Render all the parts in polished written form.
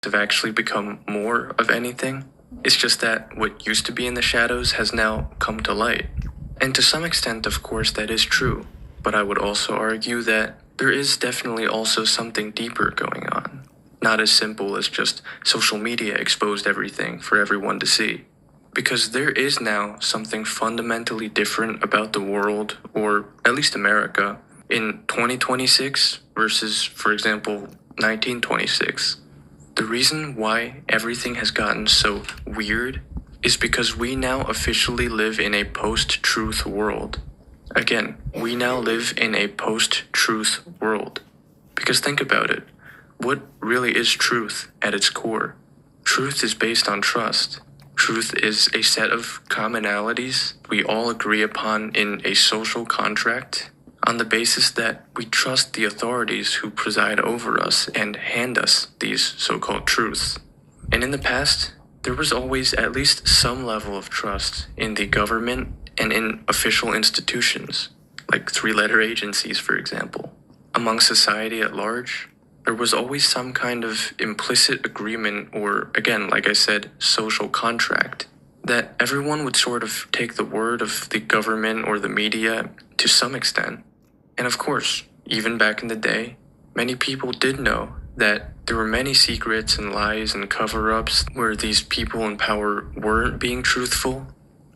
have actually become more of anything. It's just that what used to be in the shadows has now come to light. And to some extent, of course, that is true. But I would also argue that there is definitely also something deeper going on. Not as simple as just social media exposed everything for everyone to see. Because there is now something fundamentally different about the world, or at least America, in 2026 versus, for example, 1926. The reason why everything has gotten so weird is because we now officially live in a post-truth world. Again, we now live in a post-truth world. Because think about it. What really is truth at its core? Truth is based on trust. Truth is a set of commonalities we all agree upon in a social contract on the basis that we trust the authorities who preside over us and hand us these so-called truths. And in the past, there was always at least some level of trust in the government and in official institutions, like three-letter agencies, for example. Among society at large, there was always some kind of implicit agreement or, again, like I said, social contract that everyone would sort of take the word of the government or the media to some extent. And of course, even back in the day, many people did know that there were many secrets and lies and cover-ups where these people in power weren't being truthful.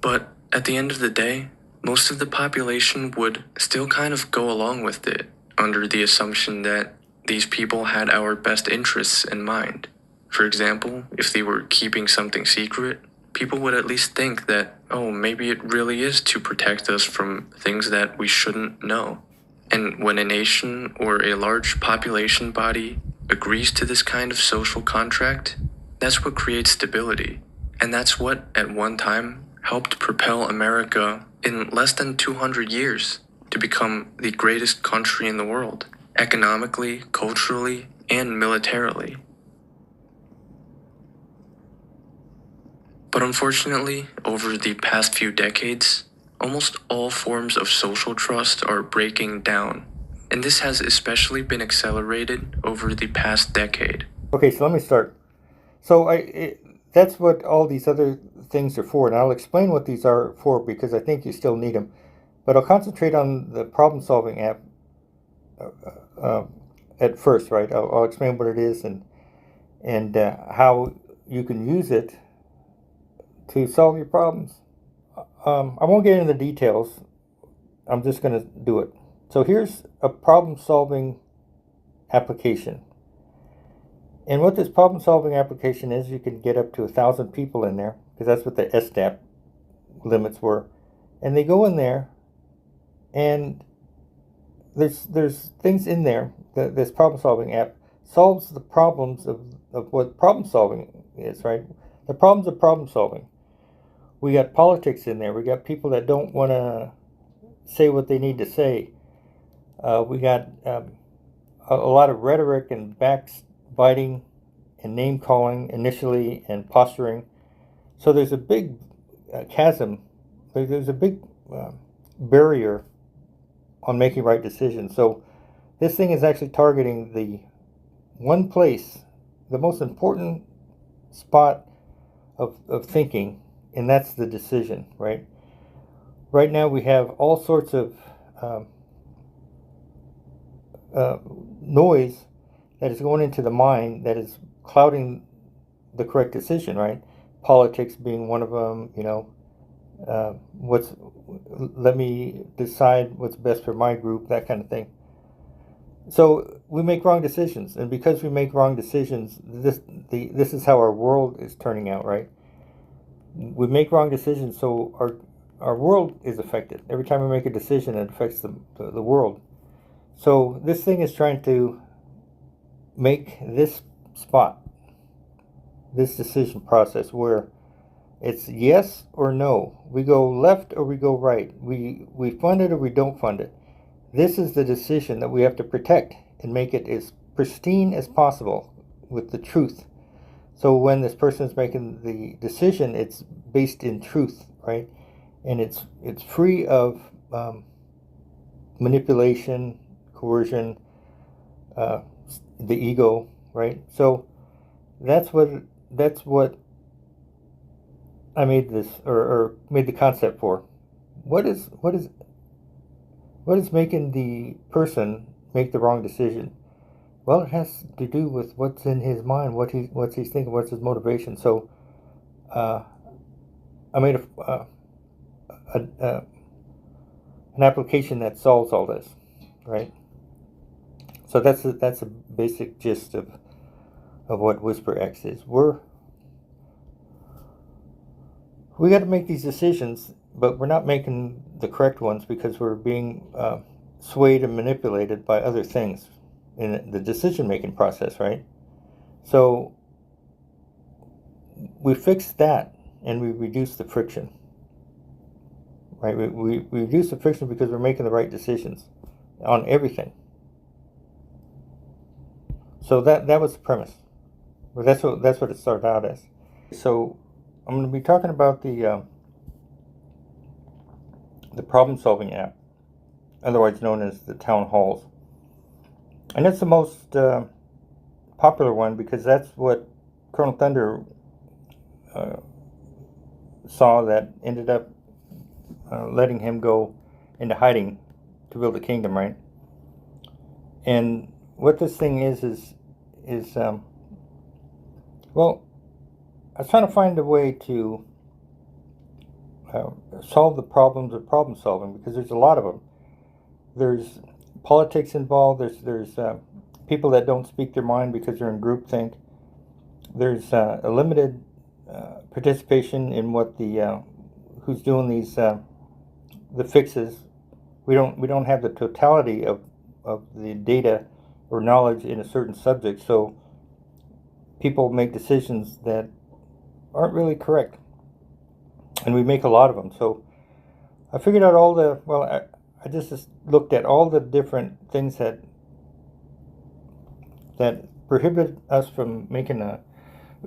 But at the end of the day, most of the population would still kind of go along with it under the assumption that these people had our best interests in mind. For example, if they were keeping something secret, people would at least think that, oh, maybe it really is to protect us from things that we shouldn't know. And when a nation or a large population body agrees to this kind of social contract, that's what creates stability. And that's what, at one time, helped propel America in less than 200 years to become the greatest country in the world, economically, culturally, and militarily. But unfortunately, over the past few decades, almost all forms of social trust are breaking down. And this has especially been accelerated over the past decade. Okay, so let me start. So that's what all these other things are for, and I'll explain what these are for because I think you still need them. But I'll concentrate on the problem-solving app at first, right? I'll explain what it is and how you can use it to solve your problems. I won't get into the details. I'm just going to do it. So here's a problem-solving application. And what this problem-solving application is, you can get up to 1,000 people in there, because that's what the SDAP limits were. And they go in there, and there's things in there. This problem-solving app solves the problems of what problem-solving is, right? The problems of problem-solving. We got politics in there. We got people that don't want to say what they need to say. We got a lot of rhetoric and backbiting and name calling initially and posturing. So there's a big chasm. There's a big barrier on making right decisions. So this thing is actually targeting the one place, the most important spot of thinking, and that's the decision, right? Right now we have all sorts of noise that is going into the mind that is clouding the correct decision, right? Politics being one of them, let me decide what's best for my group, that kind of thing. So we make wrong decisions, and because we make wrong decisions, this is how our world is turning out, right? We make wrong decisions, so our world is affected. Every time we make a decision, it affects the world. So this thing is trying to make this spot, this decision process, where it's yes or no. We go left or we go right. We fund it or we don't fund it. This is the decision that we have to protect and make it as pristine as possible with the truth. So when this person is making the decision, it's based in truth, right? And it's free of manipulation, coercion, the ego, right? So That's what I made this or made the concept for. What is making the person make the wrong decision? Well, it has to do with what's in his mind, what's he's thinking, what's his motivation. So, uh, I made an application that solves all this, right? So that's a basic gist of what WhisperX is. We got to make these decisions, but we're not making the correct ones because we're being swayed and manipulated by other things in the decision-making process, right? So we fix that and we reduce the friction, right? We reduce the friction because we're making the right decisions on everything. So that was the premise. Well, that's what it started out as. So I'm going to be talking about the problem-solving app, otherwise known as the town halls, and it's the most popular one because that's what Colonel Thunder saw that ended up letting him go into hiding to build a kingdom, right? And what this thing is well, I was trying to find a way to solve the problems of problem solving because there's a lot of them. There's politics involved. There's people that don't speak their mind because they're in groupthink. There's a limited participation in what the who's doing these the fixes. We don't have the totality of the data or knowledge in a certain subject, so people make decisions that aren't really correct, and we make a lot of them. So I figured out all the I just looked at all the different things that prohibit us from making a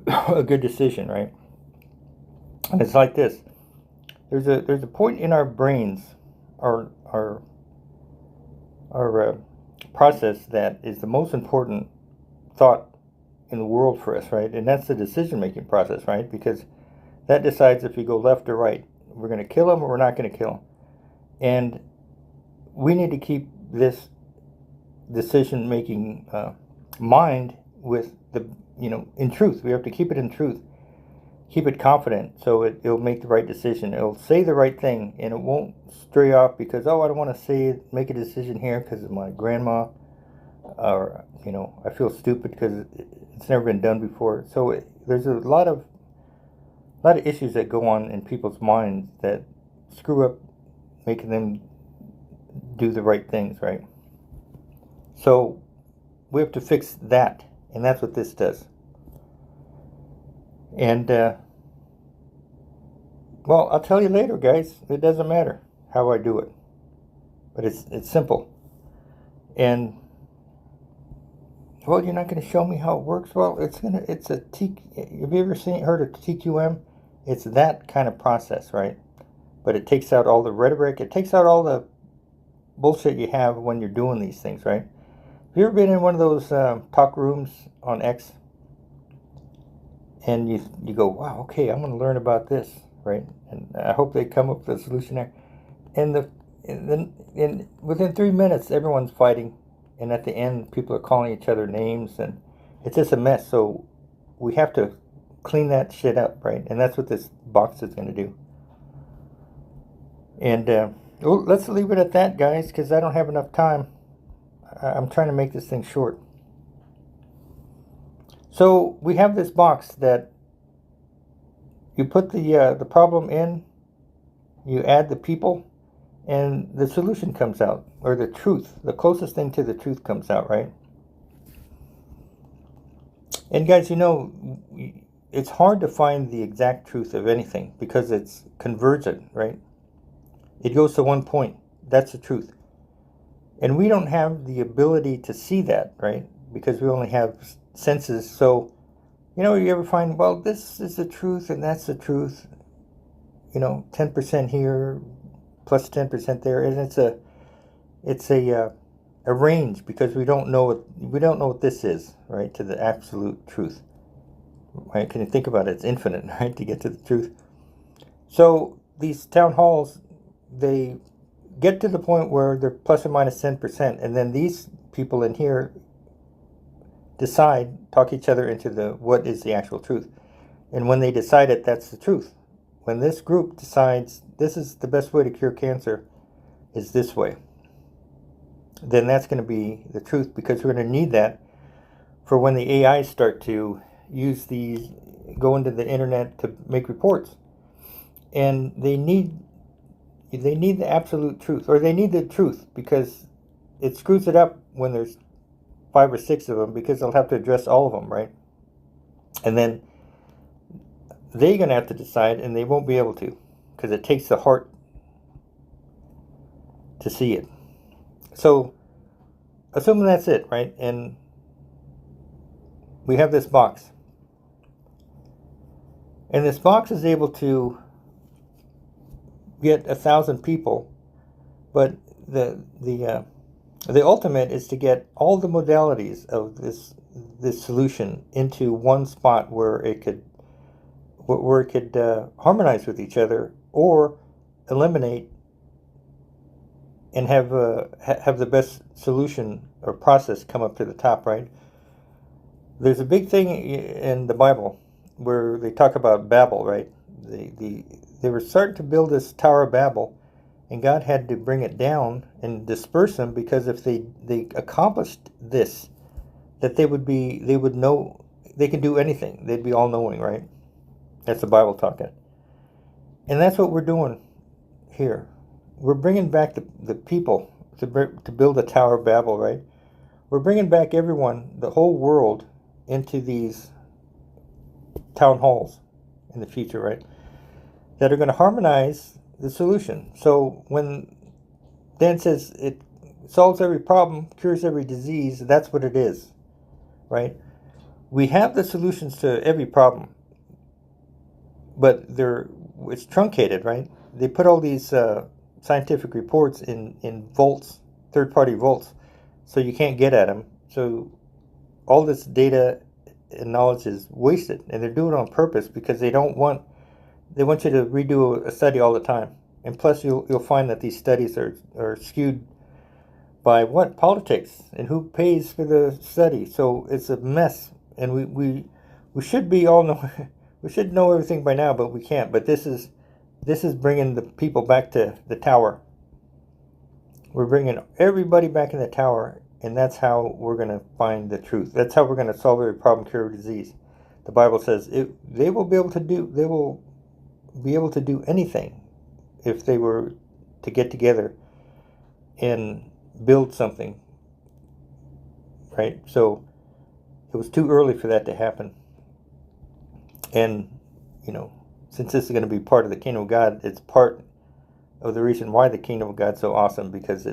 a good decision, right? And it's like this. There's a point in our brains, our process that is the most important thought in the world for us, right? And that's the decision-making process, right? Because that decides if you go left or right. We're going to kill him or we're not going to kill him. And we need to keep this decision-making mind with the, in truth. We have to keep it in truth. Keep it confident so it'll make the right decision. It'll say the right thing and it won't stray off because, I don't want to make a decision here because of my grandma, or, I feel stupid because it's never been done before. So there's a lot of issues that go on in people's minds that screw up making them do the right things, right? So we have to fix that, and that's what this does. And I'll tell you later, guys. It doesn't matter how I do it, but it's simple. And you're not going to show me how it works. Well, it's a T. Have you ever heard of TQM? It's that kind of process, right? But it takes out all the rhetoric. It takes out all the bullshit you have when you're doing these things, right? Have you ever been in one of those talk rooms on X? And you go, wow, okay, I'm going to learn about this, right? And I hope they come up with a solution there. And then within 3 minutes, everyone's fighting, and at the end, people are calling each other names, and it's just a mess. So we have to clean that shit up, right? And that's what this box is going to do. And let's leave it at that, guys, because I don't have enough time. I'm trying to make this thing short. So we have this box that you put the problem in, you add the people, and the solution comes out, or the truth, the closest thing to the truth comes out, right? And guys, it's hard to find the exact truth of anything because it's convergent, right? It goes to one point. That's the truth. And we don't have the ability to see that, right? Because we only have senses. So, you ever find, well, this is the truth and that's the truth. 10% here plus 10% there, and it's a range because we don't know what this is, right? To the absolute truth. right? Can you think about it? It's infinite, right, to get to the truth. So these town halls, they get to the point where they're plus or minus 10%, and then these people in here decide, talk each other into what is the actual truth. And when they decide it, that's the truth. When this group decides this is the best way to cure cancer is this way, then that's going to be the truth, because we're going to need that for when the AIs start to use these, go into the internet to make reports. And they need the absolute truth, or they need the truth, because it screws it up when there's 5 or 6 of them, because they'll have to address all of them, right? And then they're going to have to decide, and they won't be able to, because it takes the heart to see it. So, assuming that's it, right? And we have this box. And this box is able to get 1,000 people, but the ultimate is to get all the modalities of this solution into one spot where it could harmonize with each other, or eliminate and have the best solution or process come up to the top, right? There's a big thing in the Bible where they talk about Babel, right? They were starting to build this Tower of Babel, and God had to bring it down and disperse them, because if they accomplished this, that they would know they could do anything. They'd be all knowing, right? That's the Bible talking. And that's what we're doing here. We're bringing back the people to build the Tower of Babel, right? We're bringing back everyone, the whole world, into these town halls in the future, right? That are going to harmonize the solution. So when Dan says it solves every problem, cures every disease, that's what it is, right? We have the solutions to every problem, but it's truncated, right? They put all these scientific reports in vaults, third-party vaults, so you can't get at them. So all this data and knowledge is wasted, and they're doing it on purpose, because they want you to redo a study all the time. And plus, you'll find that these studies are skewed by politics, and who pays for the study. So it's a mess, and we should be all know we should know everything by now, but we can't. But this is bringing the people back to the tower. We're bringing everybody back in the tower, and that's how we're going to find the truth. That's how we're going to solve every problem, cure every disease. The Bible says they will be able to do anything if they were to get together and build something, right? So it was too early for that to happen. And, since this is going to be part of the kingdom of God, it's part of the reason why the kingdom of God's so awesome, because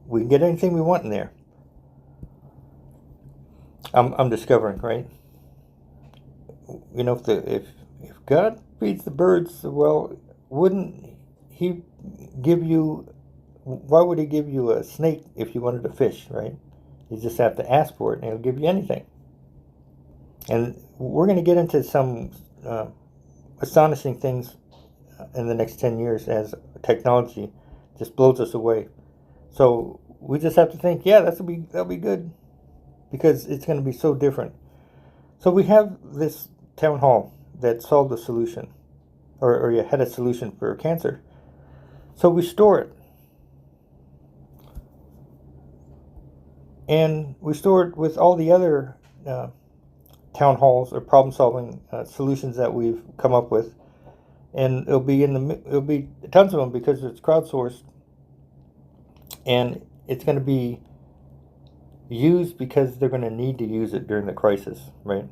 we can get anything we want in there. I'm discovering, right? If God feeds the birds, well, wouldn't He give you? Why would He give you a snake if you wanted a fish, right? You just have to ask for it, and He'll give you anything. And we're going to get into some astonishing things in the next 10 years as technology just blows us away. So we just have to think, yeah, that'll be good, because it's going to be so different. So we have this town hall that solved the solution, or you had a solution for cancer. So we store it. And we store it with all the other town halls or problem-solving solutions that we've come up with, and it'll be tons of them, because it's crowdsourced, and it's going to be used because they're going to need to use it during the crisis, right?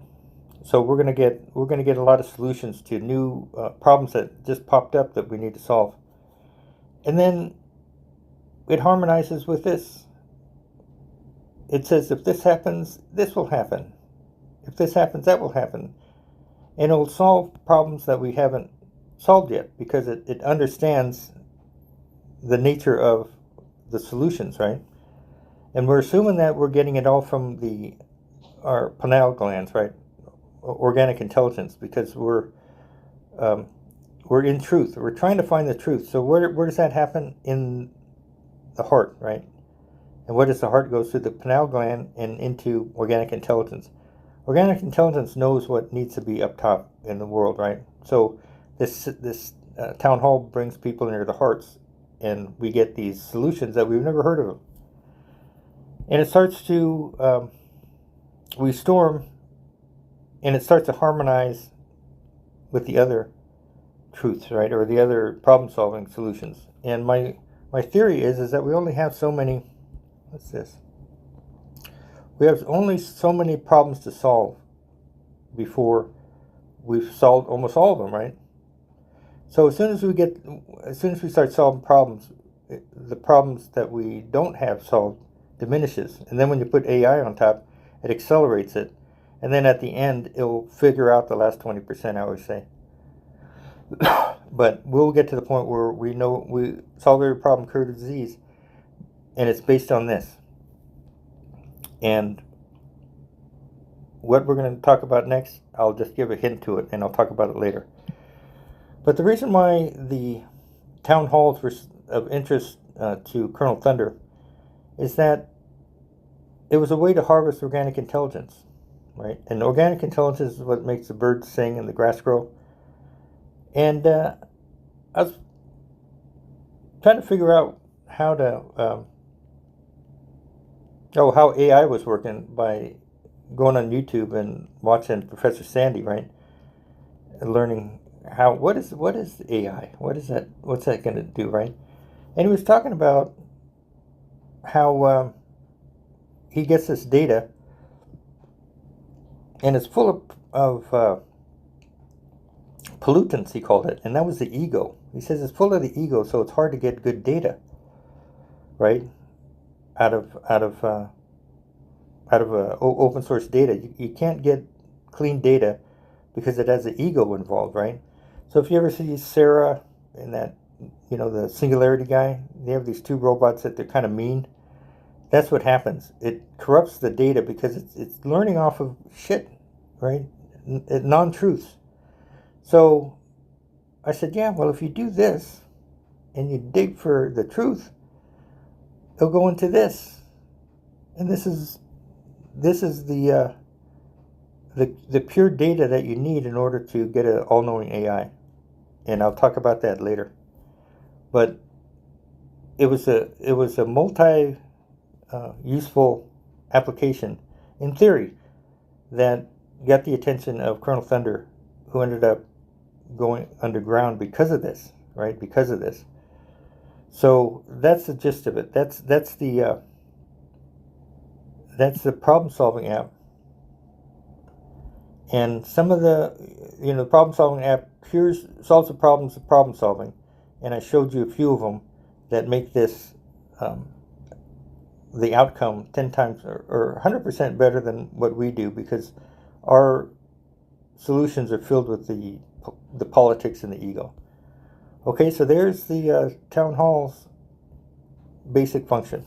So we're going to get a lot of solutions to new problems that just popped up that we need to solve, and then it harmonizes with this. It says, if this happens, this will happen. If this happens, that will happen. And it'll solve problems that we haven't solved yet, because it understands the nature of the solutions, right? And we're assuming that we're getting it all from our pineal glands, right? organic intelligence, because we're in truth. We're trying to find the truth. So where does that happen? In the heart, right? And what does the heart? Goes through the pineal gland and into organic intelligence. Organic intelligence knows what needs to be up top in the world, right? So this town hall brings people into the hearts, and we get these solutions that we've never heard of. And it starts to we storm, and it starts to harmonize with the other truths, right, or the other problem-solving solutions. And my theory is that we only have so many. What's this? We have only so many problems to solve before we've solved almost all of them, right? So as soon as we start solving problems, the problems that we don't have solved diminishes. And then when you put AI on top, it accelerates it. And then at the end, it'll figure out the last 20%, I always say. But we'll get to the point where we know we solve every problem, cure disease, and it's based on this. And what we're going to talk about next, I'll just give a hint to it, and I'll talk about it later. But the reason why the town halls were of interest to Colonel Thunder is that it was a way to harvest organic intelligence, right? And organic intelligence is what makes the birds sing and the grass grow. And I was trying to figure out how AI was working by going on YouTube and watching Professor Sandy, right? And learning what is AI? What's that going to do, right? And he was talking about how he gets this data, and it's full of pollutants, he called it, and that was the ego. He says it's full of the ego, so it's hard to get good data, right? Out of open source data, you can't get clean data because it has the ego involved, right? So if you ever see Sarah and that, the Singularity guy, they have these two robots that they're kind of mean. That's what happens. It corrupts the data because it's learning off of shit, right? Non-truths. So I said, yeah, well, if you do this and you dig for the truth, it'll go into this. And this is the pure data that you need in order to get an all-knowing AI. And I'll talk about that later. But it was a multi useful application in theory that got the attention of Colonel Thunder, who ended up going underground because of this, right? Because of this. So that's the gist of it. That's the problem-solving app. And some of the problem-solving app solves the problems of problem-solving. And I showed you a few of them that make this the outcome 10 times or 100% better than what we do, because our solutions are filled with the politics and the ego. Okay, so there's the town hall's basic function.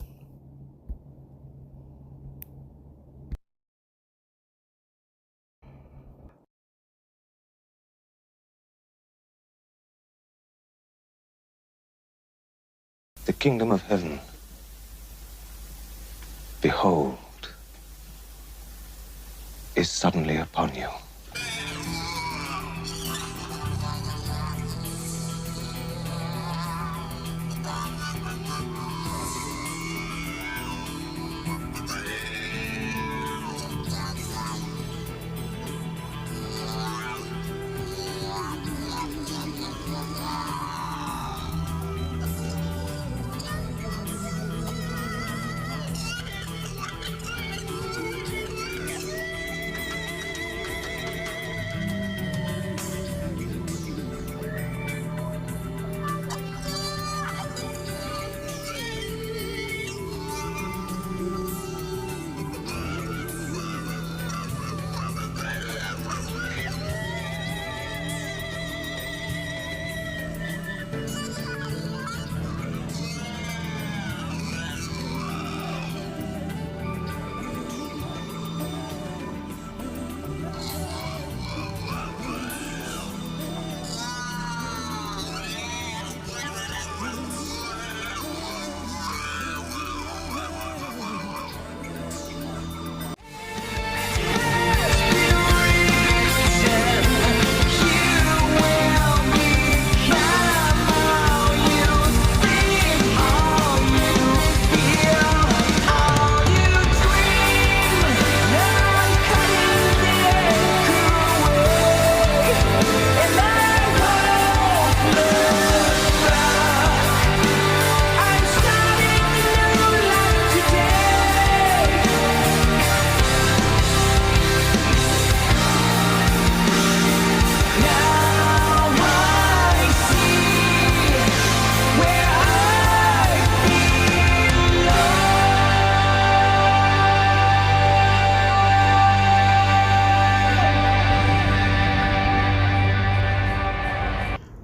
The kingdom of heaven, behold, is suddenly upon you.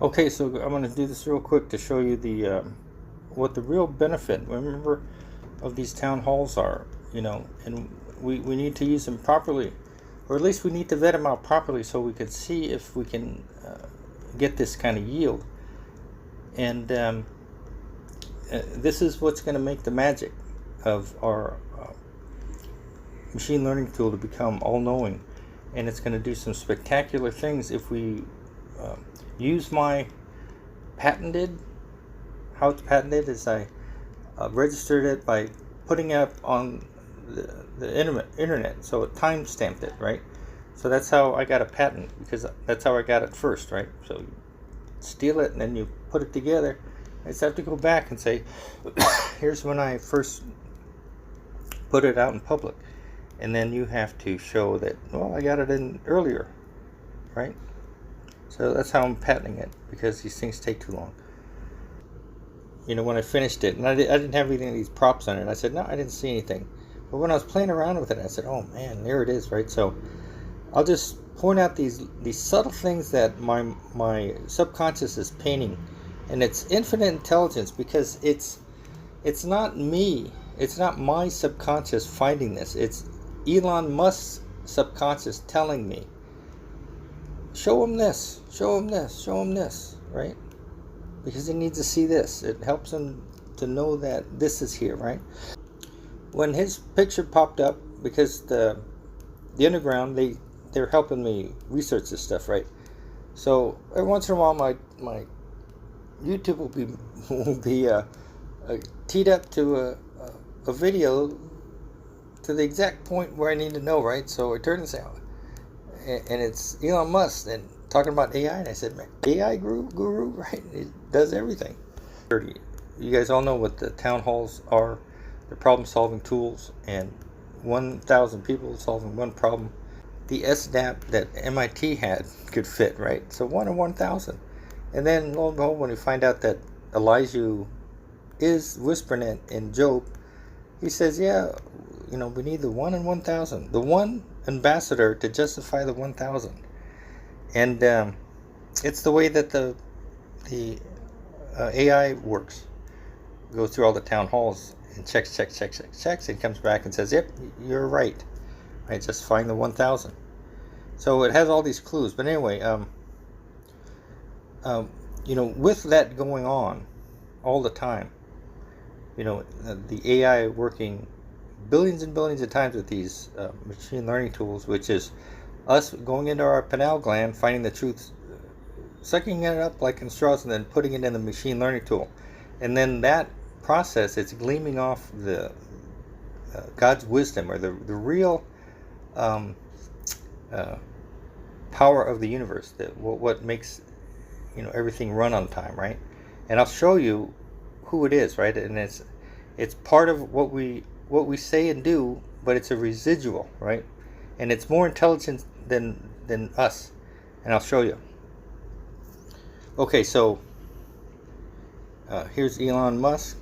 Okay, so I'm going to do this real quick to show you the what the real benefit, remember, of these town halls are, and we need to use them properly, or at least we need to vet them out properly so we can see if we can get this kind of yield. And this is what's going to make the magic of our machine learning tool to become all-knowing, and it's going to do some spectacular things if we use my patented. How it's patented is I registered it by putting it up on the internet, so it time stamped it, right? So that's how I got a patent, because that's how I got it first, right? So you steal it and then you put it together. I just have to go back and say, here's when I first put it out in public, and then you have to show that, well, I got it in earlier, right? So that's how I'm patenting it, because these things take too long. When I finished it, and I didn't have any of these props on it, I said, no, I didn't see anything. But when I was playing around with it, I said, oh man, there it is, right? So I'll just point out these subtle things that my subconscious is painting, and it's infinite intelligence, because it's not me, it's not my subconscious finding this. It's Elon Musk's subconscious telling me, show him this, show him this, show him this, right? Because he needs to see this. It helps him to know that this is here, right? When his picture popped up, because the underground, they're helping me research this stuff, right? So every once in a while, my YouTube will be teed up to a video to the exact point where I need to know, right? So I turn this out, and it's Elon Musk and talking about AI, and I said, man, AI guru, right? It does everything. You guys all know what the town halls are. They're problem-solving tools, and 1,000 people solving one problem. The SNAP that MIT had could fit, right? So 1 in 1,000. And then, lo and behold, when we find out that Elijah is whispering it in Job, he says, yeah, we need the 1 in 1,000. The one ambassador to justify the 1,000. And it's the way that the AI works. Goes through all the town halls and checks, and comes back and says, yep, you're right. Right, just find the 1,000. So it has all these clues. But anyway, with that going on all the time, the AI working billions and billions of times with these machine learning tools, which is us going into our pineal gland, finding the truth, sucking it up like in straws, and then putting it in the machine learning tool. And then that process, it's gleaming off the God's wisdom, or the real power of the universe, that what makes everything run on time, right? And I'll show you who it is, right? And it's part of what we say and do, but it's a residual, right? And it's more intelligent than us, and I'll show you. Okay, so here's Elon Musk,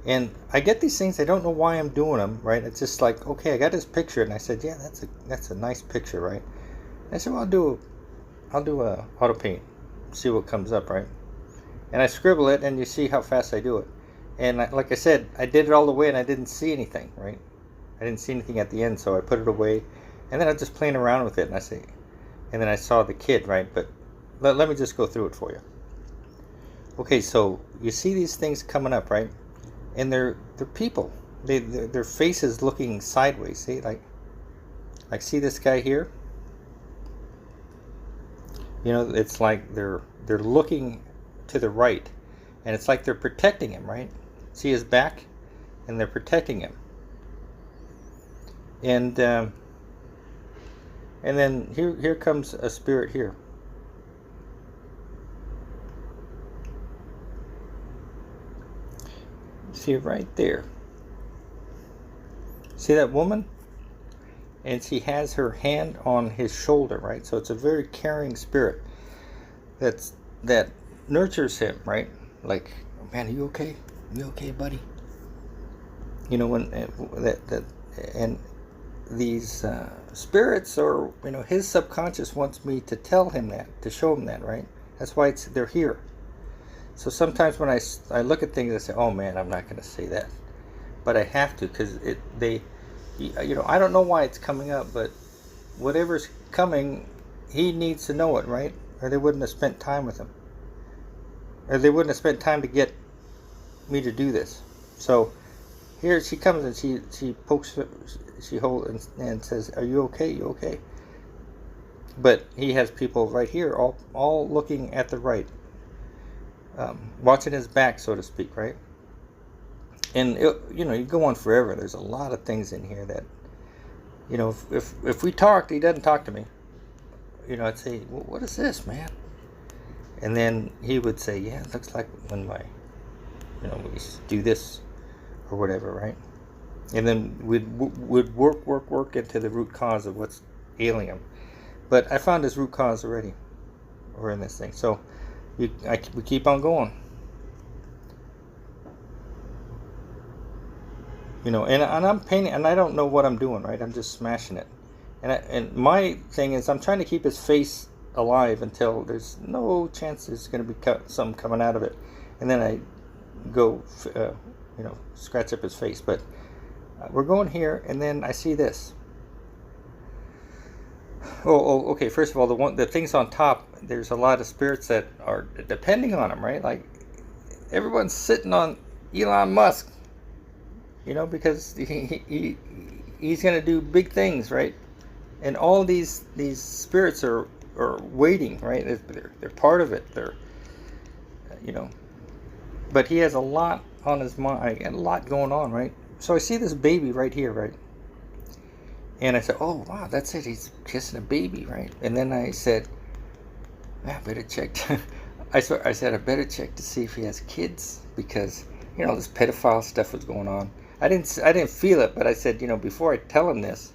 and I get these things. I don't know why I'm doing them, right? It's just like, okay, I got this picture, and I said, yeah, that's a nice picture, right? And I said, well, I'll do a auto paint, see what comes up, right? And I scribble it, and you see how fast I do it. And like I said, I did it all the way, and I didn't see anything, right? I didn't see anything at the end, so I put it away, and then I was just playing around with it, and then I saw the kid, right? But let me just go through it for you. Okay, so you see these things coming up, right? And they're people. Their faces looking sideways. See, like see this guy here. It's like they're looking to the right, and it's like they're protecting him, right? See his back, and they're protecting him. And then here comes a spirit here. See it right there. See that woman? And she has her hand on his shoulder, right? So it's a very caring spirit that nurtures him, right? Like, man, are you okay? You okay, buddy? When and these spirits, or his subconscious wants me to tell him that, to show him that, right? That's why they're here. So sometimes when I look at things, I say, oh man, I'm not going to say that. But I have to, because I don't know why it's coming up, but whatever's coming, he needs to know it, right? Or they wouldn't have spent time with him. Or they wouldn't have spent time to get me to do this. So here she comes and she pokes, she holds and says, "Are you okay? You okay?" But he has people right here, all looking at the right, watching his back, so to speak, right? And you go on forever. There's a lot of things in here that, if we talked, he doesn't talk to me. I'd say, well, "What is this, man?" And then he would say, "Yeah, it looks like when we do this or whatever, right?" And then we'd work into the root cause of what's ailing him. But I found his root cause already. We're in this thing. So we keep on going. And I'm painting, and I don't know what I'm doing, right? I'm just smashing it. And my thing is, I'm trying to keep his face alive until there's no chance there's going to be something coming out of it. And then I go, scratch up his face. But we're going here, and then I see this. Okay. First of all, the things on top, there's a lot of spirits that are depending on him, right? Like everyone's sitting on Elon Musk, because he's going to do big things, right? And all these spirits are waiting, right? They're part of it. They're, but he has a lot on his mind, a lot going on, right? So I see this baby right here, right? And I said, "Oh, wow, that's it. He's kissing a baby, right?" And then I said, "I better check." I said, "I better check to see if he has kids," because, this pedophile stuff was going on. I didn't feel it, but I said, before I tell him this,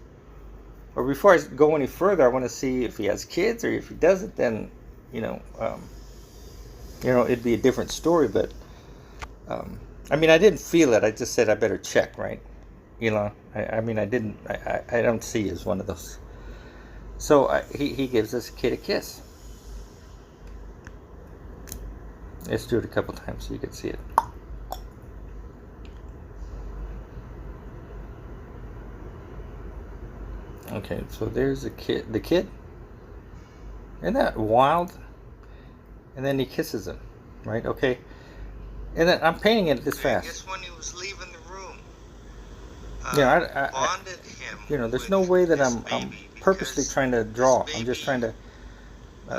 or before I go any further, I want to see if he has kids, or if he doesn't, then, it'd be a different story. But, I didn't feel it. I just said I better check, right? Elon. I don't see as one of those. So he gives this kid a kiss. Let's do it a couple times so you can see it. Okay, so there's the kid. Isn't that wild? And then he kisses him, right? Okay. And then I'm painting it this fast. Just when he was leaving the room, bonded him. There's no way that I'm purposely trying to draw. I'm just trying to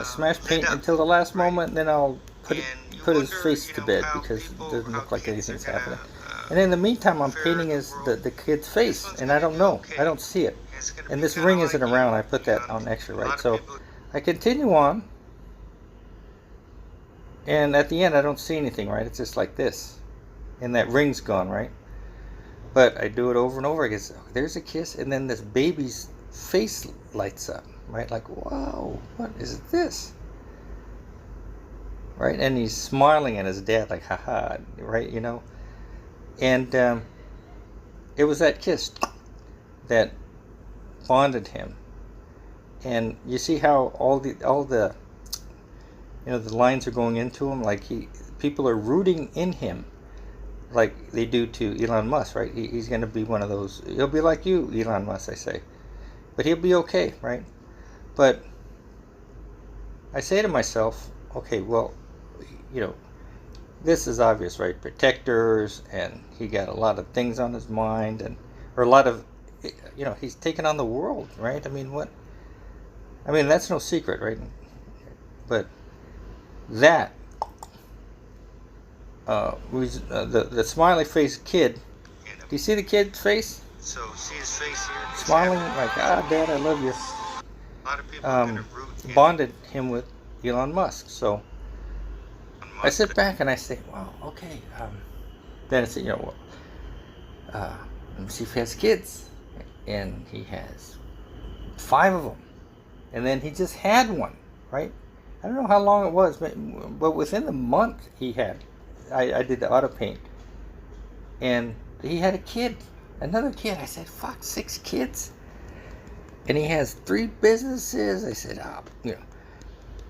smash paint until the last moment, and then I'll put his face to bed because it doesn't look like anything's happening. And in the meantime, I'm painting the kid's face, and I don't know. I don't see it. And this ring isn't around. I put that on extra, right? So I continue on, and at the end, I don't see anything, right? It's just like this, and that ring's gone, right? But I do it over and over again. There's a kiss, and then this baby's face lights up, right? Like, wow, what is this? Right? And he's smiling at his dad, like, haha, right? And it was that kiss that bonded him. And you see how all the the lines are going into him, like people are rooting in him, like they do to Elon Musk, right? He's going to be one of those. He'll be like you, Elon Musk, I say, but he'll be okay, right? But I say to myself, okay, well, this is obvious, right? Protectors, and he got a lot of things on his mind, or a lot of, he's taken on the world, right? That's no secret, right? But that was the smiley face kid. Do you see the kid's face? So see his face here? Smiling like, Dad, I love you. A lot of people are gonna root bonded him with Elon Musk. So I sit back and I say, wow, okay. Then I say, let me see if he has kids. And he has 5 of them. And then he just had one, right? I don't know how long it was, but within the month he had. I did the auto paint. And he had a kid, another kid. I said, fuck, 6 kids? And he has 3 businesses. I said,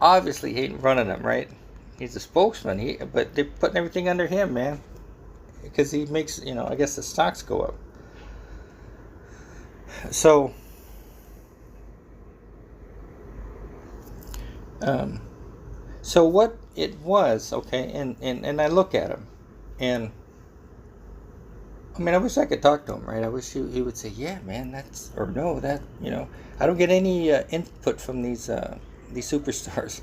obviously he ain't running them, right? He's a spokesman, but they're putting everything under him, man, because he makes, I guess the stocks go up. So, so what it was, okay, and I look at him, and I mean, I wish I could talk to him, right? I wish he would say, yeah, man, that's, or no, that, I don't get any input from these superstars,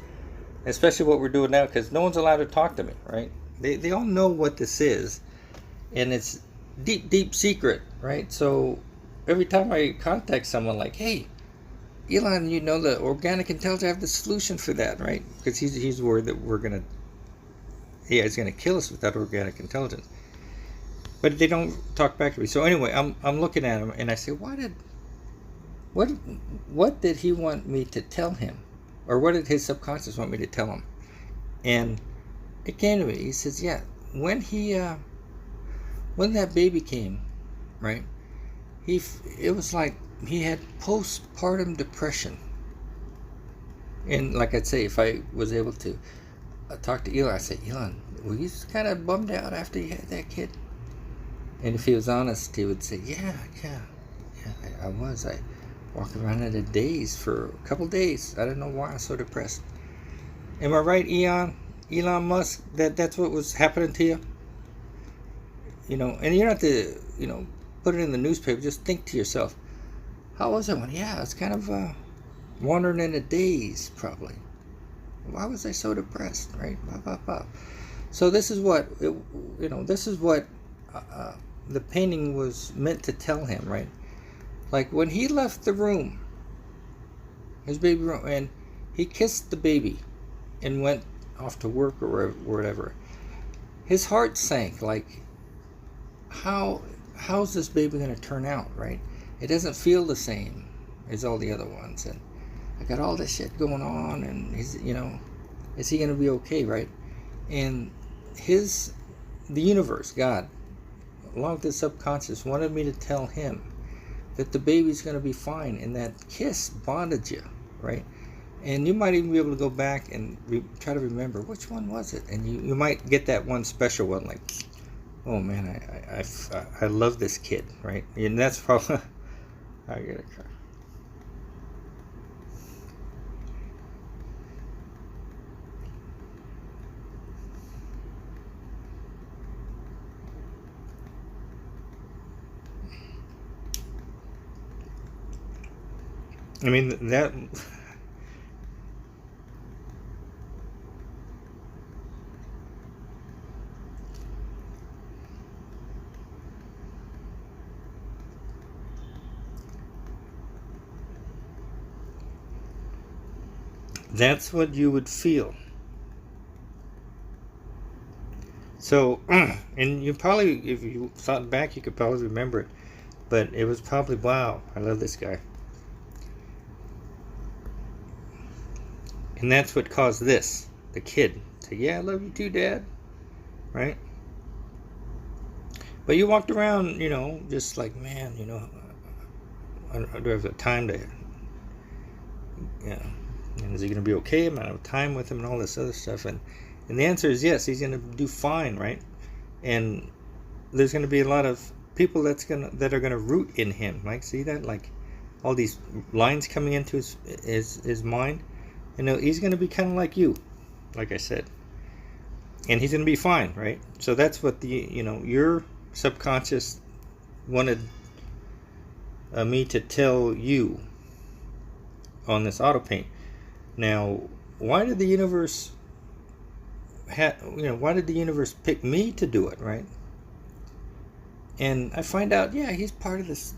especially what we're doing now, because no one's allowed to talk to me, right? They all know what this is, and it's deep, deep secret, right? So every time I contact someone like, hey, Elon, the organic intelligence, I have the solution for that, right? Because he's worried that he's gonna kill us without organic intelligence. But they don't talk back to me. So anyway, I'm looking at him and I say, what did he want me to tell him, or what did his subconscious want me to tell him? And it came to me. He says, yeah, when that baby came, right? It was like he had postpartum depression. And like I'd say, if I was able to talk to Elon, I'd say, Elon, were you kind of bummed out after you had that kid? And if he was honest, he would say, yeah, I was. I walked around in a daze for a couple days. I don't know why I was so depressed. Am I right, Elon Musk, that's what was happening to you? And you don't have to, put it in the newspaper. Just think to yourself, how was I? Yeah, I was kind of wandering in a daze, probably. Why was I so depressed, right? So this is what, the painting was meant to tell him, right? Like when he left the room, his baby room, and he kissed the baby and went off to work or whatever, his heart sank. Like, how's this baby going to turn out, right? It doesn't feel the same as all the other ones, and I got all this shit going on, and is he going to be okay, right? And the universe, God, along with the subconscious, wanted me to tell him that the baby's going to be fine, and that kiss bonded you, right? And you might even be able to go back and try to remember which one was it, and you might get that one special one, like, oh man, I love this kid, right? And that's probably I gotta cry. I mean, that's what you would feel. So, and you probably, if you thought back, you could probably remember it. But it was probably, wow, I love this guy. And that's what caused this. The kid say, yeah, I love you too, Dad. Right? But you walked around, just like, man, I do have the time to, and is he going to be okay? I'm going to have time with him and all this other stuff. And the answer is yes, he's going to do fine, right? And there's going to be a lot of people that are going to root in him. Like, see that? Like, all these lines coming into his mind. He's going to be kind of like you, like I said. And he's going to be fine, right? So that's what your subconscious wanted me to tell you on this auto paint. Now, why did the universe pick me to do it, right? And I find out, yeah, he's part of this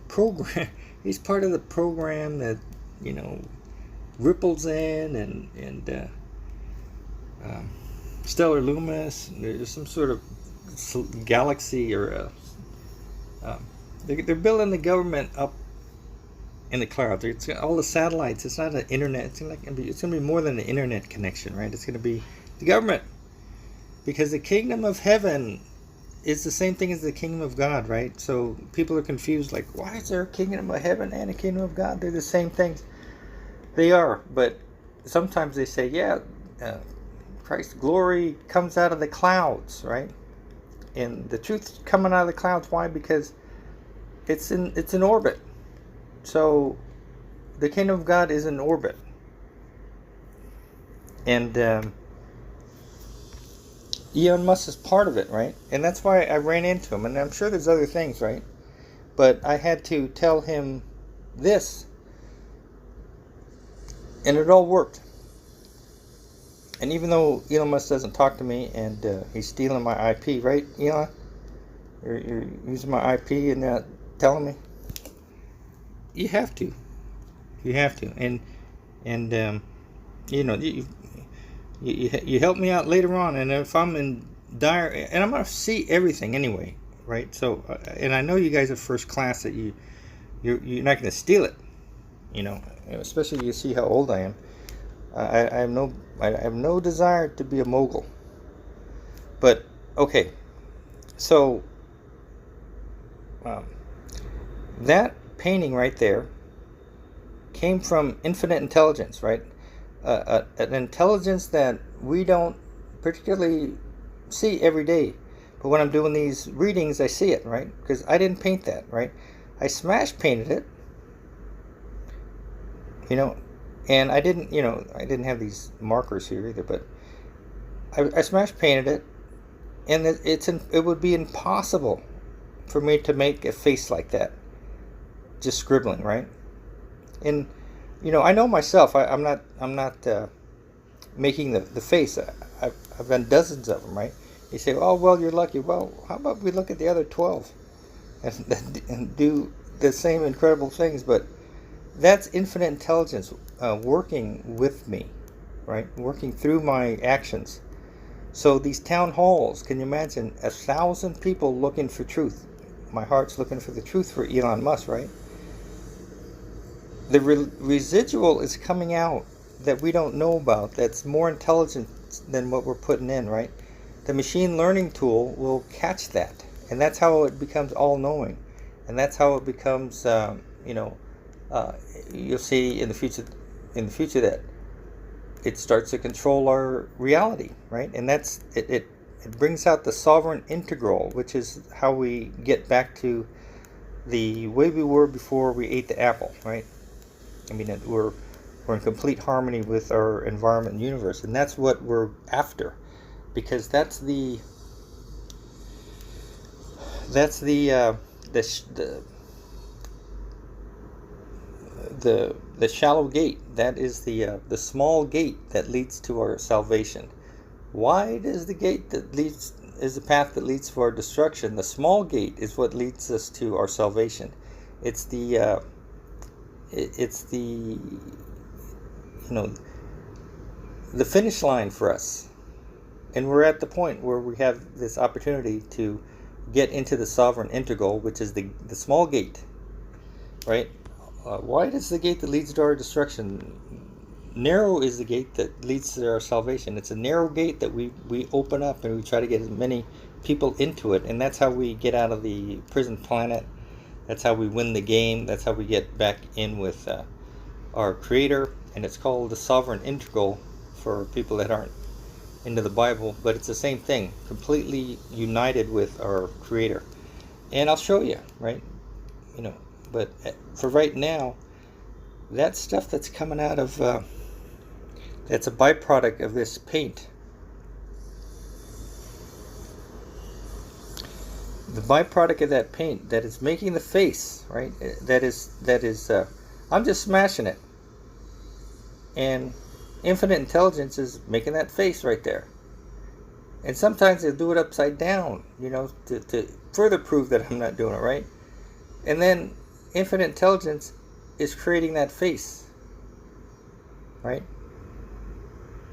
program. He's part of the program that, ripples in and Stellar Loomis. There's some sort of galaxy or they're building the government up in the clouds. It's all the satellites. It's not an internet. It's going to be more than an internet connection, right? It's going to be the government, because the kingdom of heaven is the same thing as the kingdom of God, right? So people are confused, like, why is there a kingdom of heaven and a kingdom of God? They're the same things. They are, but sometimes they say, yeah, Christ's glory comes out of the clouds, right? And the truth's coming out of the clouds. Why? Because it's in orbit. So the kingdom of God is in orbit. And Elon Musk is part of it, right? And that's why I ran into him. And I'm sure there's other things, right? But I had to tell him this. And it all worked. And even though Elon Musk doesn't talk to me and he's stealing my IP, right, Elon? You're using my IP and not telling me? You have to. You have to. And you know, you help me out later on. And if I'm in dire... And I'm going to see everything anyway, right? So, and I know you guys are first class that you're not going to steal it, you know. Especially if you see how old I am. I have no desire to be a mogul. But okay, so that painting right there came from infinite intelligence, right? An intelligence that we don't particularly see every day. But when I'm doing these readings, I see it, right? Because I didn't paint that, right? I smash painted it. You know, and I didn't have these markers here either, but I smash painted it, and it would be impossible for me to make a face like that, just scribbling, right? And you know, I know myself. I'm not making the face. I've done dozens of them, right? You say, oh well, you're lucky. Well, how about we look at the other 12 and do the same incredible things, but that's infinite intelligence working with me, right? Working through my actions. So these town halls, can you imagine 1,000 people looking for truth? My heart's looking for the truth for Elon Musk, right? The residual is coming out that we don't know about, that's more intelligent than what we're putting in, right? The machine learning tool will catch that. And that's how it becomes all-knowing. And that's how it becomes, you'll see in the future that it starts to control our reality, right? And that's it brings out the sovereign integral, which is how we get back to the way we were before we ate the apple, right? I mean, we're in complete harmony with our environment and universe, and that's what we're after, because that's the shallow gate. That is the small gate that leads to our salvation. Wide is the gate that leads is the path that leads to our destruction. The small gate is what leads us to our salvation. It's the the finish line for us, and we're at the point where we have this opportunity to get into the sovereign integral, which is the small gate, right? Wide is the gate that leads to our destruction. Narrow is the gate that leads to our salvation. It's a narrow gate that we open up, and we try to get as many people into it, and that's how we get out of the prison planet. That's how we win the game. That's how we get back in with our Creator, and it's called the sovereign integral for people that aren't into the Bible, but it's the same thing, completely united with our Creator. And I'll show you, right? But for right now, that stuff that's coming out of that's a byproduct of this paint. The byproduct of that paint that is making the face, right? That is I'm just smashing it, and infinite intelligence is making that face right there. And sometimes they do it upside down, to further prove that I'm not doing it right. And then infinite intelligence is creating that face, right?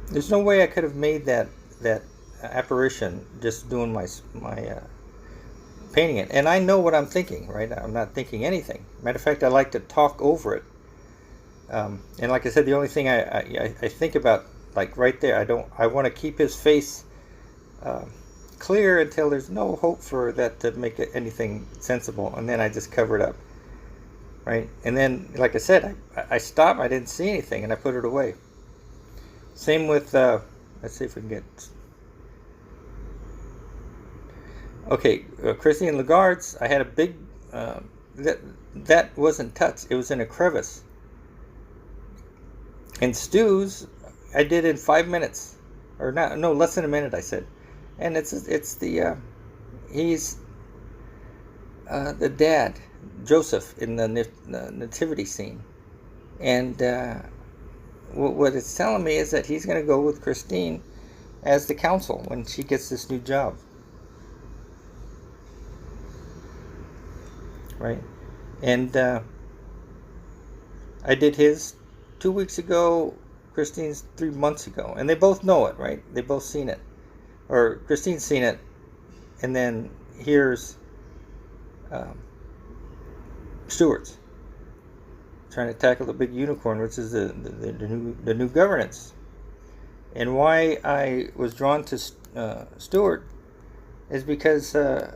There's no way I could have made that apparition just doing my painting it. And I know what I'm thinking, right? I'm not thinking anything. Matter of fact, I like to talk over it. And like I said, the only thing I think about, like right there, I want to keep his face clear until there's no hope for that to make it anything sensible, and then I just cover it up, right? And then, like I said, I stopped. I didn't see anything, and I put it away. Same with, let's see if we can get, okay, Christine Lagarde's, I had a big, that wasn't touched, it was in a crevice. And Stu's, I did in 5 minutes, or not, no, less than a minute, I said. And it's the, he's the dad, Joseph, in the nativity scene. And what it's telling me is that he's going to go with Christine as the counsel when she gets this new job. Right? And I did his 2 weeks ago, Christine's 3 months ago. And they both know it, right? They both seen it. Or Christine's seen it. And then here's Stewart's trying to tackle the big unicorn, which is the new governance. And why I was drawn to Stewart is because I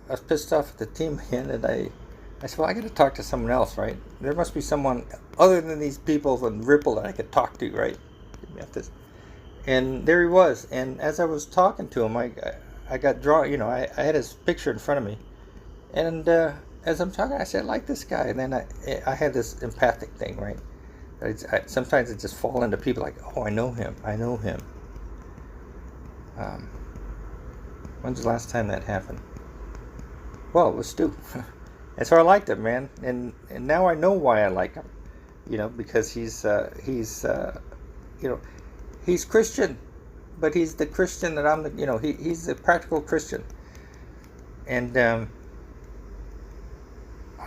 was pissed off at the team again, and I said, well, I got to talk to someone else, right? There must be someone other than these people from Ripple that I could talk to, right? And there he was. And as I was talking to him, I got drawn. You know, I had his picture in front of me, and as I'm talking, I said, I like this guy. And then I had this empathic thing, right? Sometimes I just fall into people like, oh, I know him. When's the last time that happened? Well, it was Stu. And so I liked him, man. And now I know why I like him. You know, because he's Christian, but he's the Christian that I'm he's the practical Christian. And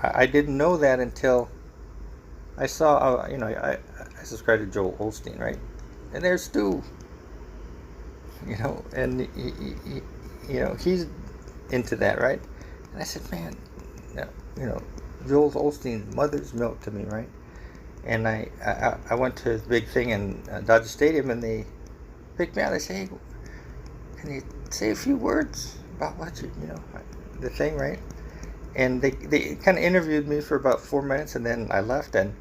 I didn't know that until I saw, I subscribe to Joel Osteen, right? And there's Stu, and he's into that, right? And I said, man, Joel Osteen's mother's milk to me, right? And I went to his big thing in Dodger Stadium, and they picked me out. They say, hey, can you say a few words about what the thing, right? And they kind of interviewed me for about 4 minutes, and then I left, and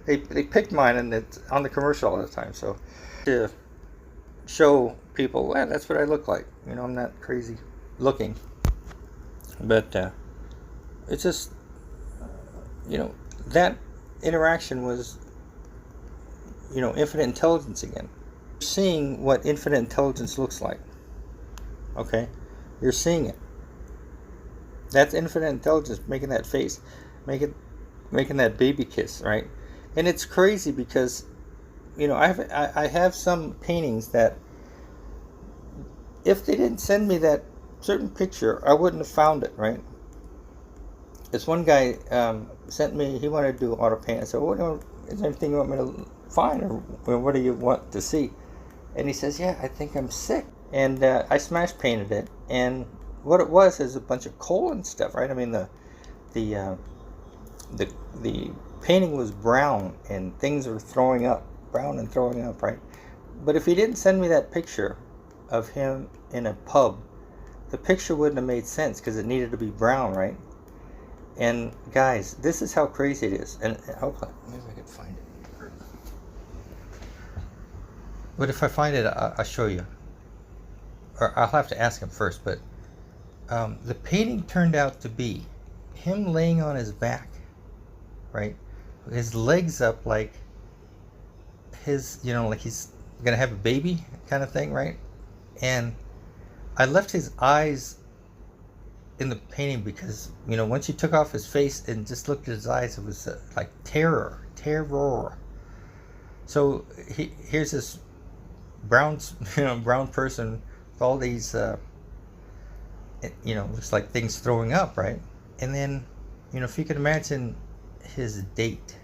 they picked mine, and it's on the commercial all the time. So to show people, well, that's what I look like. I'm not crazy looking, but it's just that interaction was infinite intelligence again. Seeing what infinite intelligence looks like. Okay, you're seeing it. That's infinite intelligence making that face, making that baby kiss, right? And it's crazy because, I have some paintings that if they didn't send me that certain picture, I wouldn't have found it, right? This one guy sent me, he wanted to do auto paint. I said, well, is there anything you want me to find, or what do you want to see? And he says, yeah, I think I'm sick. And I smash painted it, and what it was is a bunch of coal and stuff, right? I mean, the painting was brown, and things were brown and throwing up, right? But if he didn't send me that picture of him in a pub, the picture wouldn't have made sense because it needed to be brown, right? And guys, this is how crazy it is. And hopefully, maybe I can find it. But if I find it, I'll show you. Or I'll have to ask him first, but the painting turned out to be him laying on his back, right? His legs up like his, like he's gonna have a baby kind of thing, right? And I left his eyes in the painting because, once you took off his face and just looked at his eyes, it was like terror. So here's this brown person with all these, looks like things throwing up, right? And then, if you could imagine his date,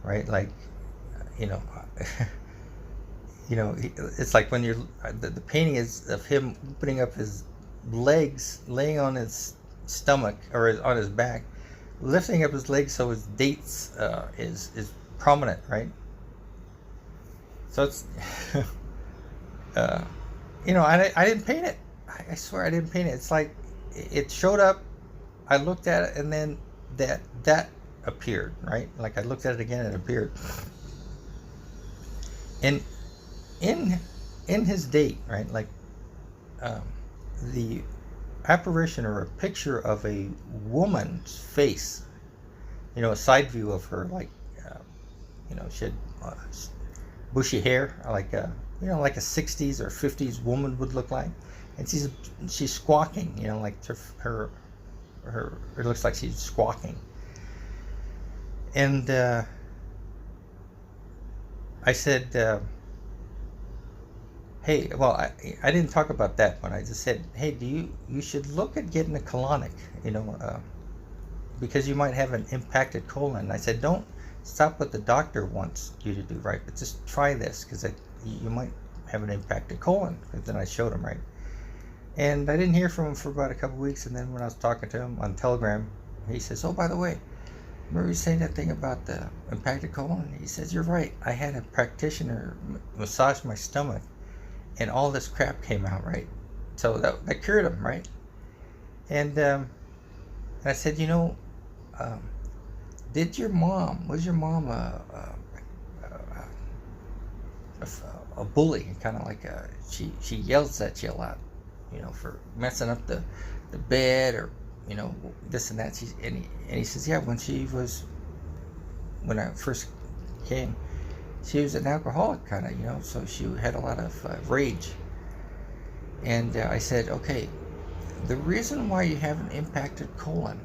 right? Like, it's like when you're, the painting is of him opening up his legs, laying on his stomach or on his back, lifting up his legs so his dates is prominent, right? So it's, I didn't paint it. I swear I didn't paint it. It's like it showed up. I looked at it, and then that appeared, right? Like I looked at it again, and it appeared. And in his date, right? Like um, the apparition or a picture of a woman's face, a side view of her, like she had bushy hair, like like a 60s or 50s woman would look like, and she's squawking, like her it looks like she's squawking, and I said, hey, well, I didn't talk about that one. I just said, hey, you should look at getting a colonic, because you might have an impacted colon. I said, don't stop what the doctor wants you to do, right? But just try this, because you might have an impacted colon. Because then I showed him, right? And I didn't hear from him for about a couple weeks. And then when I was talking to him on Telegram, he says, oh, by the way, remember you saying that thing about the impacted colon? He says, you're right. I had a practitioner massage my stomach, and all this crap came out, right? So that cured him, right? And I said, was your mom a bully? Kind of like she yells at you a lot, for messing up the bed, or this and that. And he says, yeah, when I first came, she was an alcoholic, kind of, so she had a lot of rage. And I said, okay, the reason why you have an impacted colon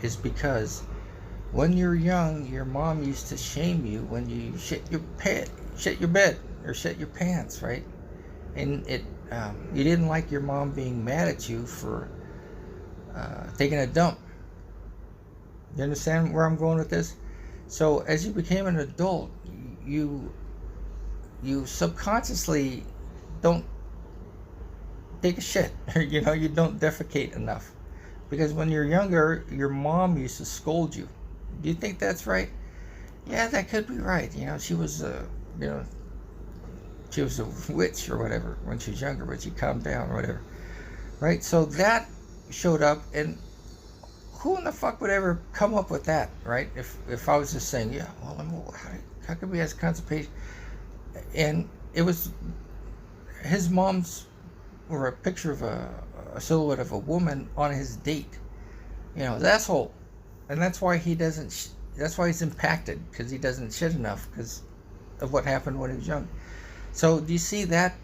is because when you're young, your mom used to shame you when you shit your bed, or shit your pants, right? And you didn't like your mom being mad at you for taking a dump. You understand where I'm going with this? So as you became an adult, you subconsciously don't take a shit, or you don't defecate enough, because when you're younger, your mom used to scold you. Do you think that's right? Yeah, that could be right. She was she was a witch or whatever when she was younger, but she calmed down or whatever, right? So that showed up, and who in the fuck would ever come up with that, right? If I was just saying, yeah, well, how could we have constipation? And it was his mom's, or a picture of a silhouette of a woman on his date. The asshole. And that's why that's why he's impacted, because he doesn't shit enough because of what happened when he was young. So do you see that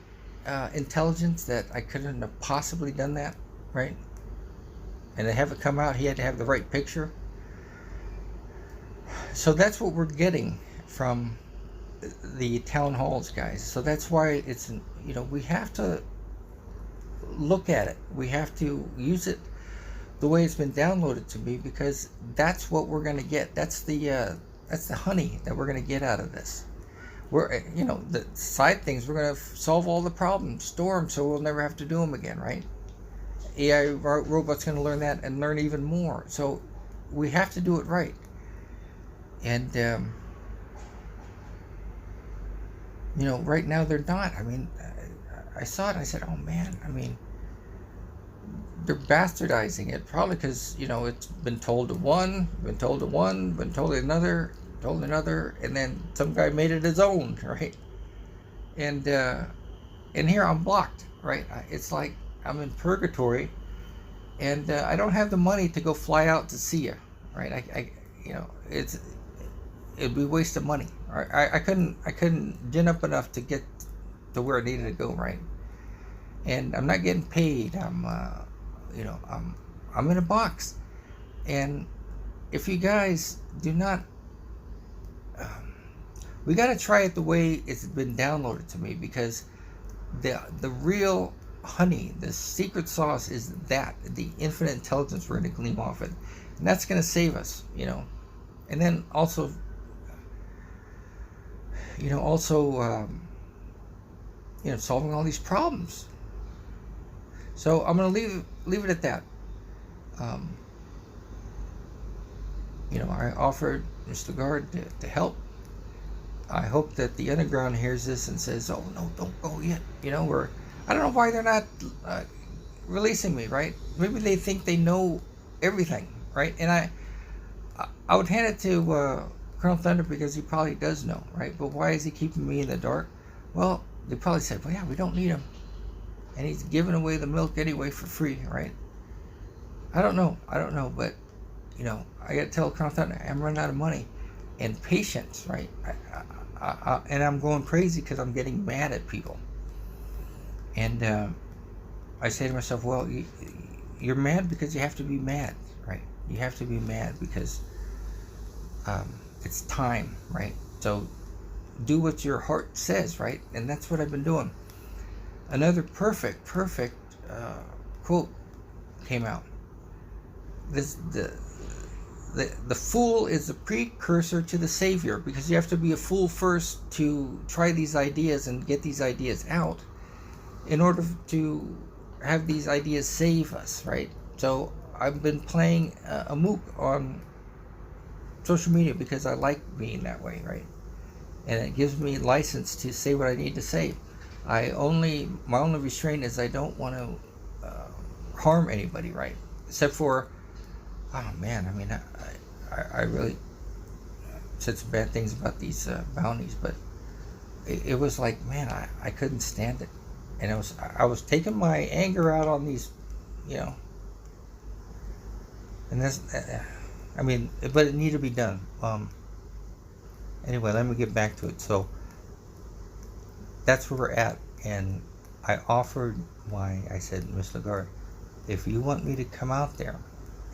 intelligence, that I couldn't have possibly done that, right? And to have it come out, he had to have the right picture. So that's what we're getting from the town halls, guys. So that's why it's, we have to look at it. We have to use it the way it's been downloaded to me, because that's what we're going to get. That's the honey that we're going to get out of this. We're, the side things, we're going to solve all the problems, store them so we'll never have to do them again, right? AI robot's going to learn that and learn even more. So we have to do it right. And right now they're not. I mean, I saw it and I said, oh man, they're bastardizing it, probably because it's been told to one, been told to another, and then some guy made it his own, right? And here I'm blocked, right? It's like I'm in purgatory, and I don't have the money to go fly out to see you, right? It'd be a waste of money. I couldn't gin up enough to get to where I needed to go, right? And I'm not getting paid. I'm in a box. And if you guys do not, we got to try it the way it's been downloaded to me, because the real honey, the secret sauce, is that the infinite intelligence we're going to glean off it, and that's going to save us, and then also solving all these problems. So I'm going to leave it at that. I offered Mr. Guard to help. I hope that the underground hears this and says, oh no, don't go yet. I don't know why they're not releasing me, right? Maybe they think they know everything, right? And I would hand it to Colonel Thunder, because he probably does know, right? But why is he keeping me in the dark? Well, they probably said, well, yeah, we don't need him. And he's giving away the milk anyway for free, right? I don't know, but, I got to tell Colonel Thornton, I'm running out of money and patience, right? And I'm going crazy because I'm getting mad at people. And I say to myself, well, you're mad because you have to be mad, right? You have to be mad because it's time, right? So do what your heart says, right? And that's what I've been doing. Another perfect quote came out. The fool is the precursor to the savior, because you have to be a fool first to try these ideas and get these ideas out in order to have these ideas save us, right? So I've been playing a mook on social media because I like being that way, right? And it gives me license to say what I need to say. My only restraint is I don't want to harm anybody, right? Except for, oh man, I mean, I really said some bad things about these bounties, but it was like, man, I couldn't stand it. And I was taking my anger out on these, and that's, but it needed to be done. Anyway, let me get back to it. So that's where we're at, and I offered I said, Miss Lagarde, if you want me to come out there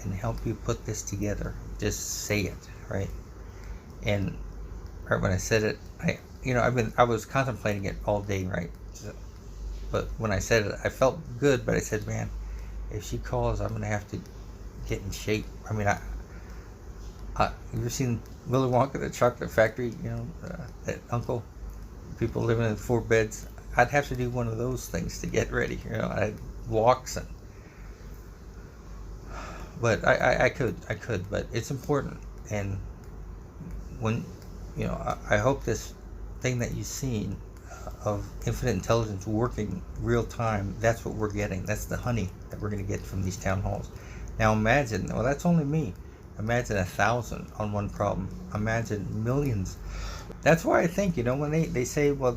and help you put this together, just say it, right? And right when I said it, I was contemplating it all day, right? But when I said it, I felt good, but I said, man, if she calls, I'm going to have to get in shape. I mean, you ever seen Willy Wonka, the Chocolate Factory, that uncle, people living in 4 beds? I'd have to do one of those things to get ready, I'd walks but I could, but it's important. And when, I hope this thing that you've seen of infinite intelligence working real time, that's what we're getting. That's the honey that we're going to get from these town halls. Now imagine, well, that's only me. Imagine 1,000 on one problem. Imagine millions. That's why I think, when they say, well,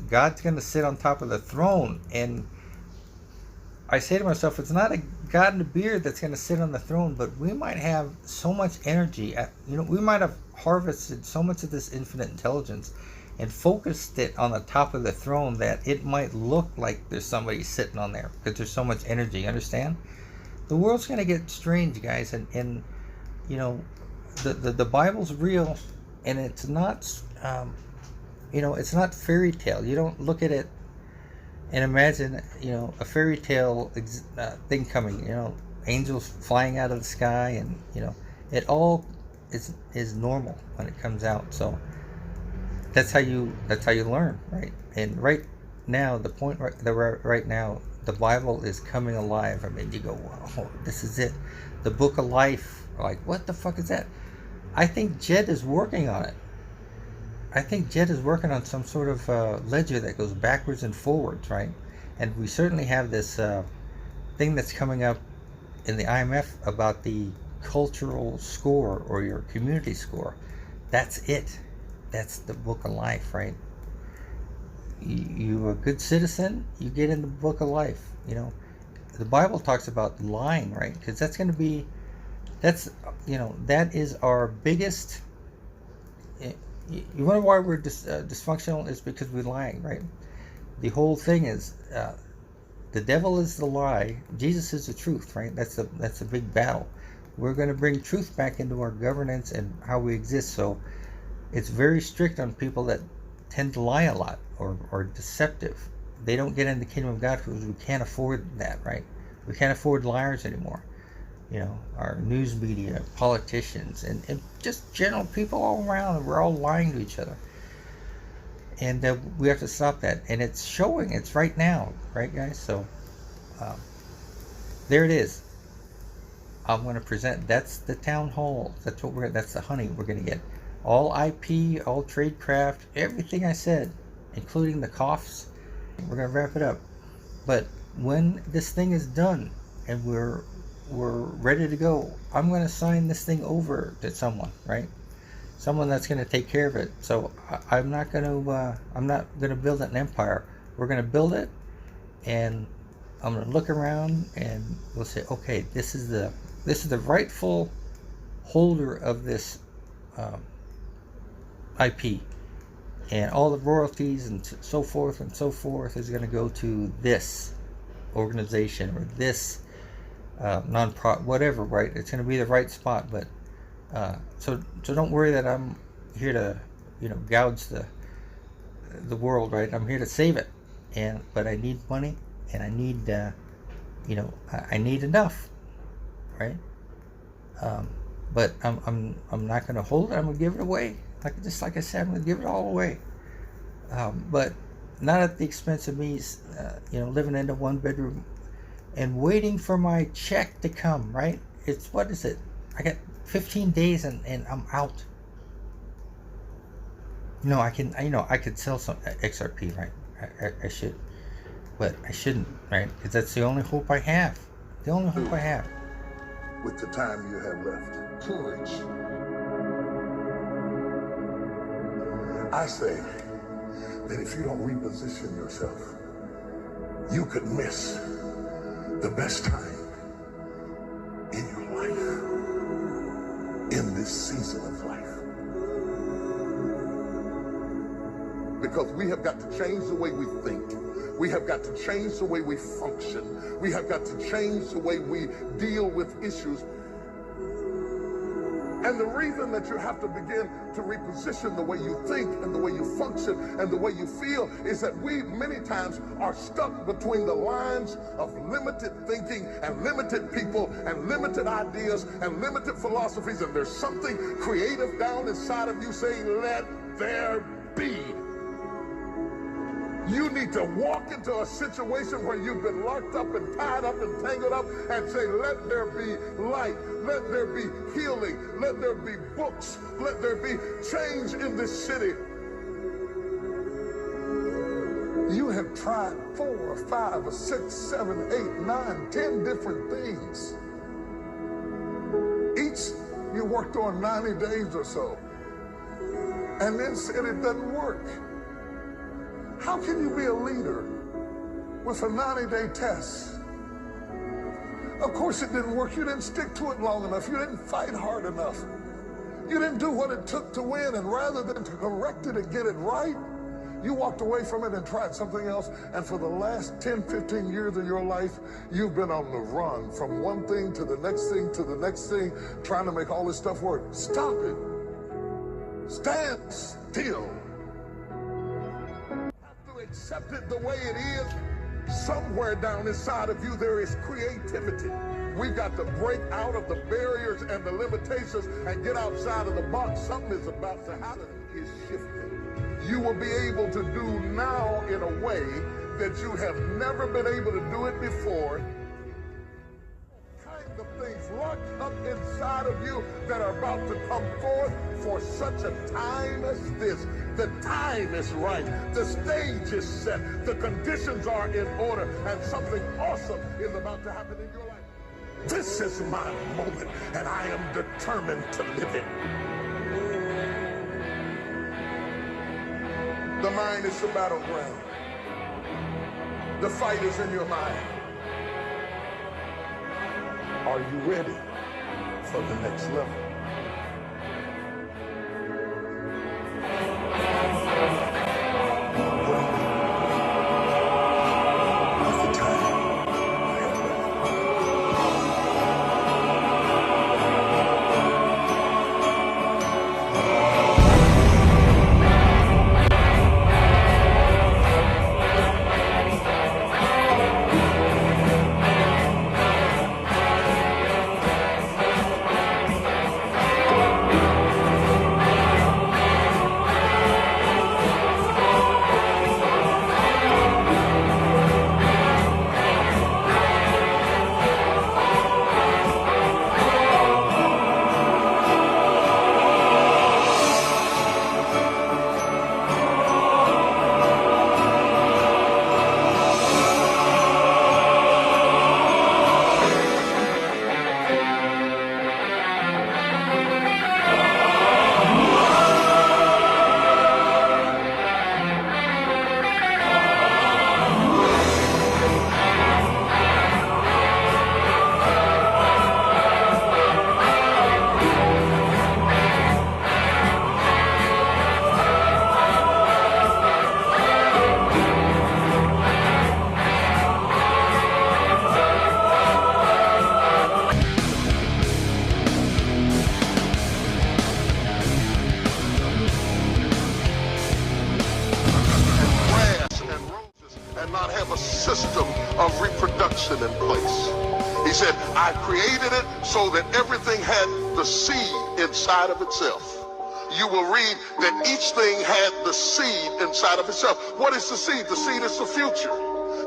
God's going to sit on top of the throne, and I say to myself, it's not a God in a beard that's going to sit on the throne, but we might have so much energy. We might have harvested so much of this infinite intelligence and focused it on the top of the throne that it might look like there's somebody sitting on there because there's so much energy. Understand? The world's going to get strange, guys, and the Bible's real, and it's not it's not fairy tale. You don't look at it and imagine a fairy tale thing coming, angels flying out of the sky, and it all is normal when it comes out. So that's how you learn, right? And right now, the point right now, the Bible is coming alive. I mean, you go, wow, this is it. The book of life. Like, what the fuck is that? I think Jed is working on it. I think Jed is working on some sort of ledger that goes backwards and forwards, right? And we certainly have this thing that's coming up in the IMF about the cultural score or your community score. That's it. That's the book of life, right? You're a good citizen, you get in the book of life. The Bible talks about lying, right? Because that's going to be, that is our biggest. You wonder why we're dysfunctional? Is because we lie, right? The whole thing is, the devil is the lie, Jesus is the truth, right? That's a big battle. We're going to bring truth back into our governance and how we exist. So it's very strict on people that tend to lie a lot or are deceptive. They don't get in the kingdom of God because we can't afford that, right? We can't afford liars anymore. Our news media, politicians, and just general people all around, we're all lying to each other. And we have to stop that. And it's showing, it's right now, right, guys? So there it is. I'm going to present, that's the town hall. That's the honey we're going to get. All IP, all tradecraft, everything I said, including the coughs. We're going to wrap it up. But when this thing is done and we're ready to go, I'm going to sign this thing over to someone, right? someone that's going to take care of it. So I'm not going to build an empire. We're going to build it, and I'm going to look around, and we'll say, okay, this is the rightful holder of this IP, and all the royalties and so forth is going to go to this organization or this non-profit, whatever, right? It's going to be the right spot. But so don't worry that I'm here to gouge the world, right? I'm here to save it, but I need money, and I need I need enough, right? But I'm not going to hold it. I'm going to give it away, like I said, I'm going to give it all away, but not at the expense of me, living in a 1-bedroom and waiting for my check to come, right? What is it? I got 15 days and I'm out. I could sell some XRP, right? I should, but I shouldn't, right? Because that's the only hope I have. The only hope I have. With the time you have left, courage. I say that if you don't reposition yourself, you could miss the best time in your life, in this season of life. Because we have got to change the way we think. We have got to change the way we function. We have got to change the way we deal with issues. And the reason that you have to begin to reposition the way you think and the way you function and the way you feel is that we many times are stuck between the lines of limited thinking and limited people and limited ideas and limited philosophies. And there's something creative down inside of you saying, let there be. You need to walk into a situation where you've been locked up and tied up and tangled up and say, let there be light, let there be healing, let there be books, let there be change in this city. You have tried 4 or 5 or 6, 7, 8, 9, 10 different things. Each you worked on 90 days or so and then said it doesn't work. How can you be a leader with a 90-day test? Of course it didn't work. You didn't stick to it long enough. You didn't fight hard enough. You didn't do what it took to win, and rather than to correct it and get it right, you walked away from it and tried something else, and for the last 10, 15 years of your life, you've been on the run from one thing to the next thing to the next thing, trying to make all this stuff work. Stop it. Stand still. Accept it the way it is. Somewhere down inside of you there is creativity. We've got to break out of the barriers and the limitations and get outside of the box. Something is about to happen. Is shifting. You will be able to do now in a way that you have never been able to do it before. Kinds of things locked up inside of you that are about to come forth for such a time as this. The time is right. The stage is set. The conditions are in order. And something awesome is about to happen in your life. This is my moment, and I am determined to live it. The mind is the battleground. The fight is in your mind. Are you ready for the next level? a system of reproduction in place. He said, I created it so that everything had the seed inside of itself. You will read that each thing had the seed inside of itself. What is the seed? The seed is the future.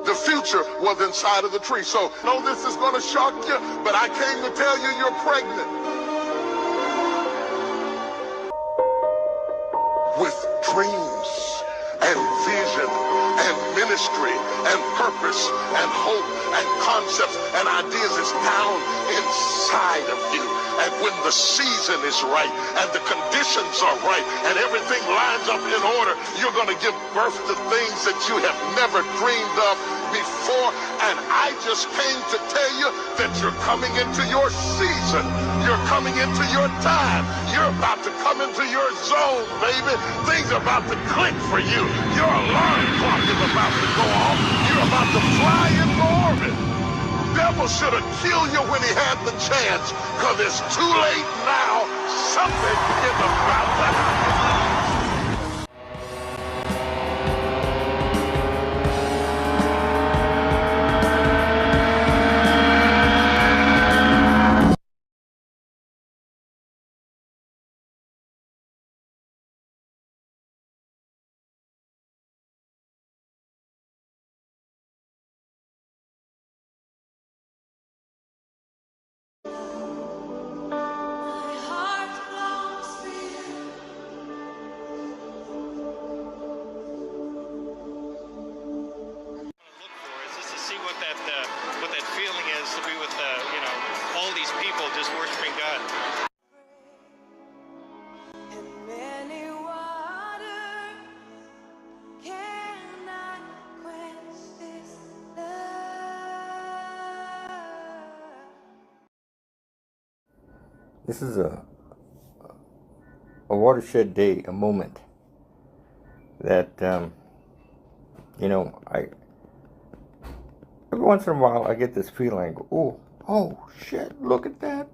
The future was inside of the tree. So, no, this is going to shock you, but I came to tell you you're pregnant with dreams and vision and ministry and purpose and hope and concepts and ideas is down inside of you. And when the season is right and the conditions are right and everything lines up in order, you're going to give birth to things that you have never dreamed of before. And I just came to tell you that you're coming into your season. You're coming into your time. You're about to come into your zone, baby. Things are about to click for you. Your alarm clock is about to go off. You're about to fly into orbit. Devil should have killed you when he had the chance, because it's too late now. Something is about to happen. What that feeling is to be with all these people just worshiping God. And many waters cannot quench this love. This is a watershed day, a moment that every once in a while I get this feeling, oh shit, look at that,